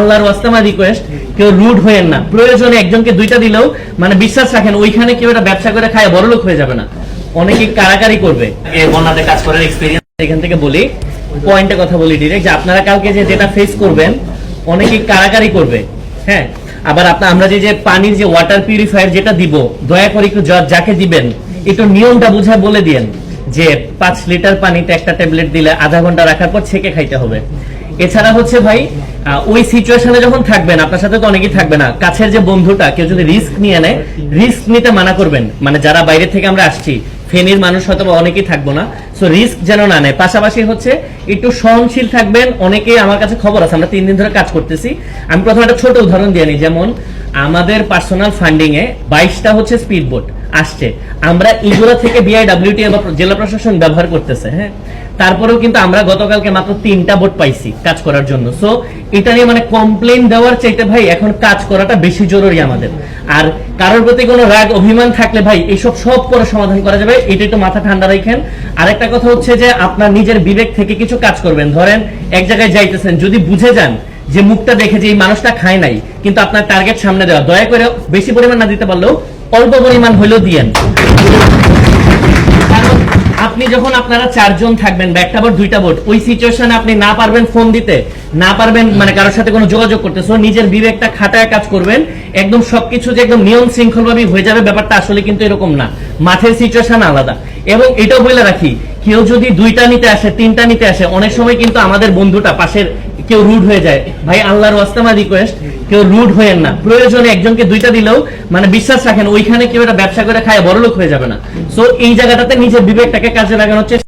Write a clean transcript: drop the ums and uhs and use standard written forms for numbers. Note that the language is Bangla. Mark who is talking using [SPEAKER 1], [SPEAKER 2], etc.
[SPEAKER 1] আল্লাহর ওয়াস্তে আমার রিকোয়েস্ট, কেউ রুড হয়েন না। প্রয়োজনে একজনকে দুইটা দিলেও মানে বিশ্বাস রাখেন ওইখানে কেউ এটা ব্যবসা করে খায় বড়লোক হয়ে যাবে না, অনেকে কারাকারি করবে। ওনাদের কাজ করার এক্সপেরিয়েন্স এখান থেকে বলি, পয়েন্টে কথা বলি ডিরেক্ট, যে আপনারা কালকে যেটা ফেস করবেন অনেকে কারাকারি করবে। হ্যাঁ, আবার আমরা যে পানির যে ওয়াটার পিউরিফায়ার যেটা দিব, দয়া করে একটু যাকে দিবেন একটু নিয়মটা বুঝায় বলে দিয়েন যে 5 লিটার পানিতে একটা ট্যাবলেট দিলে আধা ঘন্টা রাখার পর ছেঁকে খাইতে হবে। এছাড়া হচ্ছে ভাই ওই সিচুয়েশনে যখন থাকবেন, আপনার সাথে তো অনেকেই থাকবে না, কাছের যে বন্ধুটা কেউ যদি রিস্ক নিয়ে নেয়, রিস্ক নিতে মানা করবেন। মানে যারা বাইরে থেকে আমরা আসছি, ফেনীর মানুষ হয়তো অনেকেই থাকবো না, সো রিস্ক যেন না নেয়। পাশাপাশি হচ্ছে একটু সহনশীল থাকবেন। অনেকেই আমার কাছে খবর আছে, আমরা 3 দিন ধরে কাজ করতেছি। আমি প্রথমে একটা ছোট উদাহরণ দিয়ে নিই, যেমন আমাদের পার্সোনাল ফান্ডিং এ 22টা হচ্ছে স্পিড বোট আসছে, আমরা এগুলো থেকে বিআইডব্লিউটি বা জেলা প্রশাসন ব্যবহার করতেছে। হ্যাঁ, তারপরেও কিন্তু আমরা গতকালকে মাত্র 3টা বোট পাইছি কাজ করার জন্য। সো এটা নিয়ে মানে কমপ্লেন দেওয়ার চাইতে ভাই এখন কাজ করাটা বেশি জরুরি আমাদের। আর কারোর প্রতি কোনো রাগ অভিমান থাকলে ভাই এইসব সব করে সমাধান করা যাবে, এটা একটু মাথা ঠান্ডা রাখেন। আরেকটা কথা হচ্ছে যে আপনার নিজের বিবেক থেকে কিছু কাজ করবেন। ধরেন এক জায়গায় যাইতেছেন, যদি বুঝে যান যে মুখটা দেখে যে এই মানুষটা খায় নাই, কিন্তু আপনার টার্গেট সামনে দেওয়া, দয়া করে বেশি পরিমাণ না দিতে পারলেও অল্প পরিমাণ হলেও দিয়েন। আপনি যখন আপনারা 4 জন থাকবেন বা একটা বোট 2টা বোট, ওই সিচুয়েশনে আপনি না পারবেন ফোন দিতে, না পারবেন মানে কারোর সাথে কোনো যোগাযোগ করতে, সো নিজের বিবেকটা খাটায় কাজ করবেন। একদম সবকিছু যে একদম নিয়ম শৃঙ্খল ভাবে হয়ে যাবে ব্যাপারটা আসলে কিন্তু এরকম না, মাঠের সিচুয়েশন আলাদা। এবং এটাও বলে রাখি, কেউ যদি 2টা নিতে আসে 3টা নিতে আসে, অনেক সময় কিন্তু আমাদের বন্ধুটা পাশের কেউ রুড হয়ে যায়। ভাই আল্লাহর ওয়াস্তে আমার রিকোয়েস্ট, কেউ রুড হয়েন না। প্রয়োজনে একজনকে 2টা দিলেও মানে বিশ্বাস রাখেন ওইখানে কেউ এটা ব্যবসা করে খায় বড়লোক হয়ে যাবে না। সো এই জায়গাটাতে নিজের বিবেকটাকে কাজে লাগানোর চেষ্টা